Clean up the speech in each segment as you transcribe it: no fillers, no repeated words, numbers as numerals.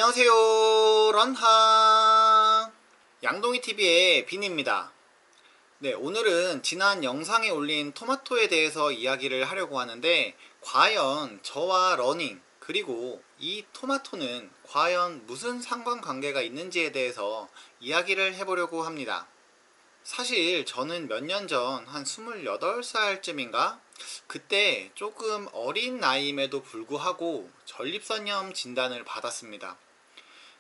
안녕하세요, 런하 양동이TV의 빈입니다. 네, 오늘은 지난 영상에 올린 토마토에 대해서 이야기를 하려고 하는데, 과연 저와 러닝 그리고 이 토마토는 과연 무슨 상관관계가 있는지에 대해서 이야기를 해보려고 합니다. 사실 저는 몇 년 전 한 28살쯤인가? 그때 조금 어린 나이임에도 불구하고 전립선염 진단을 받았습니다.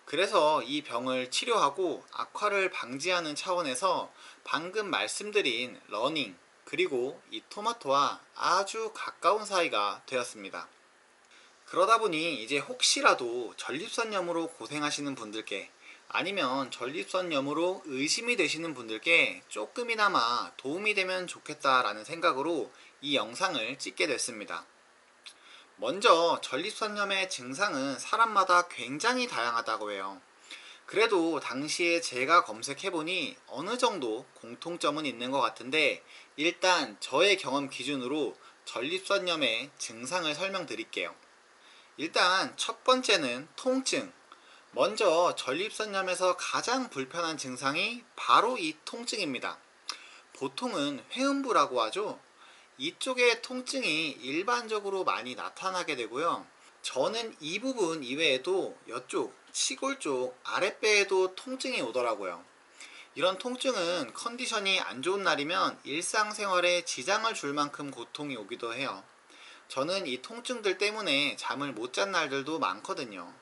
그래서 이 병을 치료하고 악화를 방지하는 차원에서 방금 말씀드린 러닝 그리고 이 토마토와 아주 가까운 사이가 되었습니다. 그러다 보니 이제 혹시라도 전립선염으로 고생하시는 분들께, 아니면 전립선염으로 의심이 되시는 분들께 조금이나마 도움이 되면 좋겠다라는 생각으로 이 영상을 찍게 됐습니다. 먼저 전립선염의 증상은 사람마다 굉장히 다양하다고 해요. 그래도 당시에 제가 검색해보니 어느 정도 공통점은 있는 것 같은데, 일단 저의 경험 기준으로 전립선염의 증상을 설명드릴게요. 일단 첫 번째는 통증. 먼저 전립선염에서 가장 불편한 증상이 바로 이 통증입니다. 보통은 회음부라고 하죠. 이쪽의 통증이 일반적으로 많이 나타나게 되고요. 저는 이 부분 이외에도 이쪽 치골 쪽 아랫배에도 통증이 오더라고요. 이런 통증은 컨디션이 안 좋은 날이면 일상생활에 지장을 줄 만큼 고통이 오기도 해요. 저는 이 통증들 때문에 잠을 못 잔 날들도 많거든요.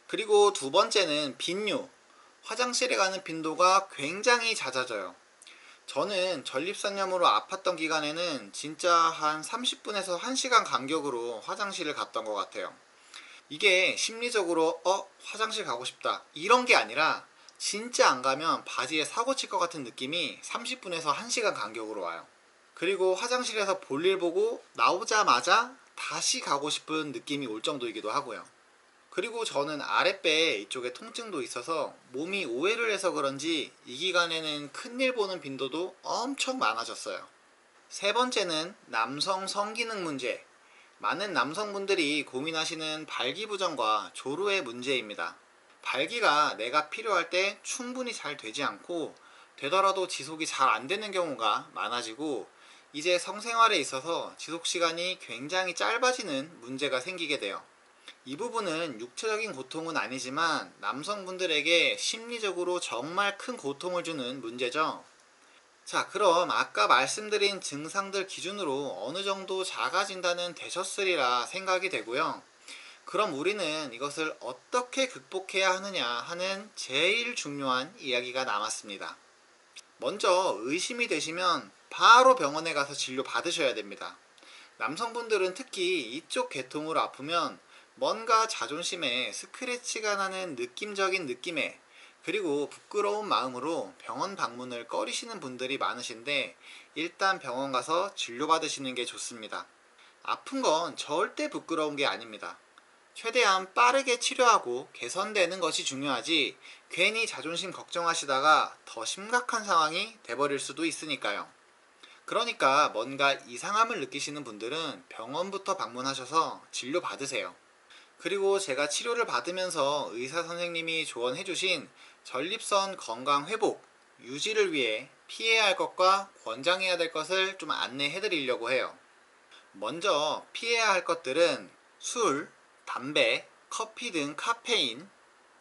그리고 두 번째는 빈뇨. 화장실에 가는 빈도가 굉장히 잦아져요. 저는 전립선염으로 아팠던 기간에는 진짜 한 30분에서 1시간 간격으로 화장실을 갔던 것 같아요. 이게 심리적으로 화장실 가고 싶다 이런 게 아니라, 진짜 안 가면 바지에 사고 칠 것 같은 느낌이 30분에서 1시간 간격으로 와요. 그리고 화장실에서 볼일 보고 나오자마자 다시 가고 싶은 느낌이 올 정도이기도 하고요. 그리고 저는 아랫배 이쪽에 통증도 있어서 몸이 오해를 해서 그런지 이 기간에는 큰일 보는 빈도도 엄청 많아졌어요. 세 번째는 남성 성기능 문제. 많은 남성분들이 고민하시는 발기부전과 조루의 문제입니다. 발기가 내가 필요할 때 충분히 잘 되지 않고, 되더라도 지속이 잘 안 되는 경우가 많아지고, 이제 성생활에 있어서 지속시간이 굉장히 짧아지는 문제가 생기게 돼요. 이 부분은 육체적인 고통은 아니지만 남성분들에게 심리적으로 정말 큰 고통을 주는 문제죠. 자, 그럼 아까 말씀드린 증상들 기준으로 어느 정도 자가 진단은 되셨으리라 생각이 되고요. 그럼 우리는 이것을 어떻게 극복해야 하느냐 하는 제일 중요한 이야기가 남았습니다. 먼저 의심이 되시면 바로 병원에 가서 진료 받으셔야 됩니다. 남성분들은 특히 이쪽 계통으로 아프면 뭔가 자존심에 스크래치가 나는 느낌적인 느낌에, 그리고 부끄러운 마음으로 병원 방문을 꺼리시는 분들이 많으신데, 일단 병원 가서 진료받으시는 게 좋습니다. 아픈 건 절대 부끄러운 게 아닙니다. 최대한 빠르게 치료하고 개선되는 것이 중요하지, 괜히 자존심 걱정하시다가 더 심각한 상황이 돼버릴 수도 있으니까요. 그러니까 뭔가 이상함을 느끼시는 분들은 병원부터 방문하셔서 진료 받으세요. 그리고 제가 치료를 받으면서 의사 선생님이 조언해주신 전립선 건강 회복, 유지를 위해 피해야 할 것과 권장해야 될 것을 좀 안내해 드리려고 해요. 먼저 피해야 할 것들은 술, 담배, 커피 등 카페인,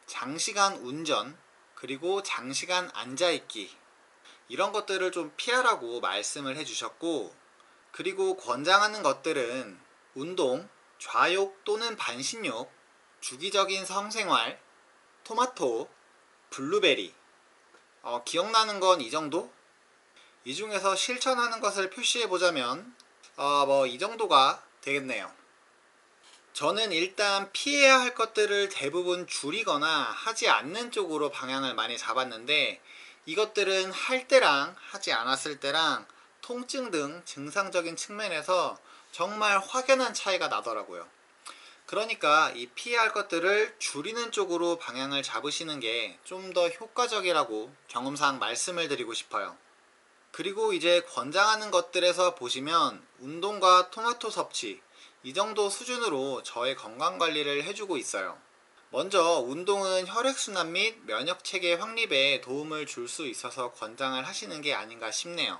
장시간 운전, 그리고 장시간 앉아있기, 이런 것들을 좀 피하라고 말씀을 해주셨고, 그리고 권장하는 것들은 운동, 좌욕 또는 반신욕, 주기적인 성생활, 토마토, 블루베리. 기억나는 건 이 정도? 이 중에서 실천하는 것을 표시해 보자면 이 정도가 되겠네요. 저는 일단 피해야 할 것들을 대부분 줄이거나 하지 않는 쪽으로 방향을 많이 잡았는데, 이것들은 할 때랑 하지 않았을 때랑 통증 등 증상적인 측면에서 정말 확연한 차이가 나더라고요. 그러니까 이 피해야 할 것들을 줄이는 쪽으로 방향을 잡으시는 게 좀 더 효과적이라고 경험상 말씀을 드리고 싶어요. 그리고 이제 권장하는 것들에서 보시면 운동과 토마토 섭취, 이 정도 수준으로 저의 건강관리를 해주고 있어요. 먼저 운동은 혈액순환 및 면역체계 확립에 도움을 줄 수 있어서 권장을 하시는 게 아닌가 싶네요.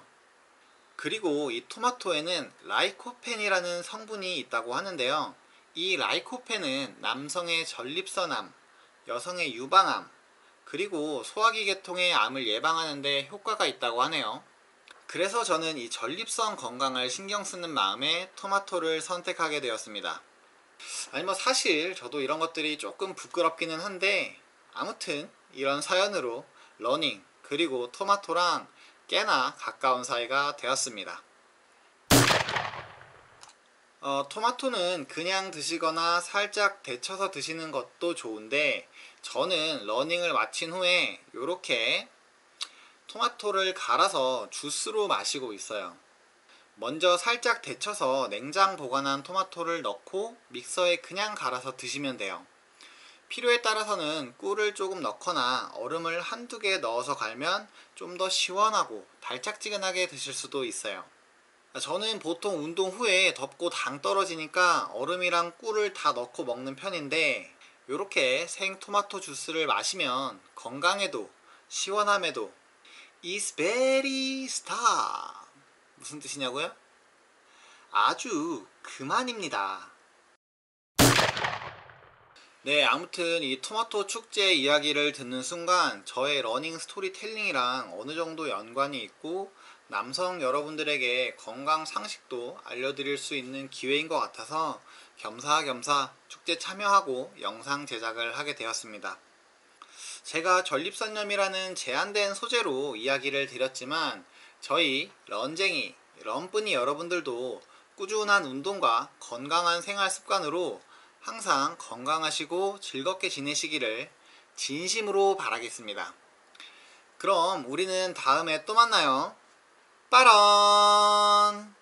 그리고 이 토마토에는 라이코펜이라는 성분이 있다고 하는데요. 이 라이코펜은 남성의 전립선암, 여성의 유방암, 그리고 소화기 계통의 암을 예방하는 데 효과가 있다고 하네요. 그래서 저는 이 전립선 건강을 신경 쓰는 마음에 토마토를 선택하게 되었습니다. 아니 뭐 사실 저도 이런 것들이 조금 부끄럽기는 한데, 아무튼 이런 사연으로 러닝 그리고 토마토랑 꽤나 가까운 사이가 되었습니다. 토마토는 그냥 드시거나 살짝 데쳐서 드시는 것도 좋은데, 저는 러닝을 마친 후에 이렇게 토마토를 갈아서 주스로 마시고 있어요. 먼저 살짝 데쳐서 냉장 보관한 토마토를 넣고 믹서에 그냥 갈아서 드시면 돼요. 필요에 따라서는 꿀을 조금 넣거나 얼음을 한두 개 넣어서 갈면 좀 더 시원하고 달짝지근하게 드실 수도 있어요. 저는 보통 운동 후에 덥고 당 떨어지니까 얼음이랑 꿀을 다 넣고 먹는 편인데, 이렇게 생토마토 주스를 마시면 건강에도 시원함에도 is very star. 무슨 뜻이냐고요? 아주 그만입니다. 네, 아무튼 이 토마토 축제 이야기를 듣는 순간 저의 러닝 스토리텔링이랑 어느 정도 연관이 있고, 남성 여러분들에게 건강 상식도 알려드릴 수 있는 기회인 것 같아서 겸사겸사 축제 참여하고 영상 제작을 하게 되었습니다. 제가 전립선염이라는 제한된 소재로 이야기를 드렸지만, 저희 런쟁이, 런뿌니 여러분들도 꾸준한 운동과 건강한 생활 습관으로 항상 건강하시고 즐겁게 지내시기를 진심으로 바라겠습니다. 그럼 우리는 다음에 또 만나요. 빠런!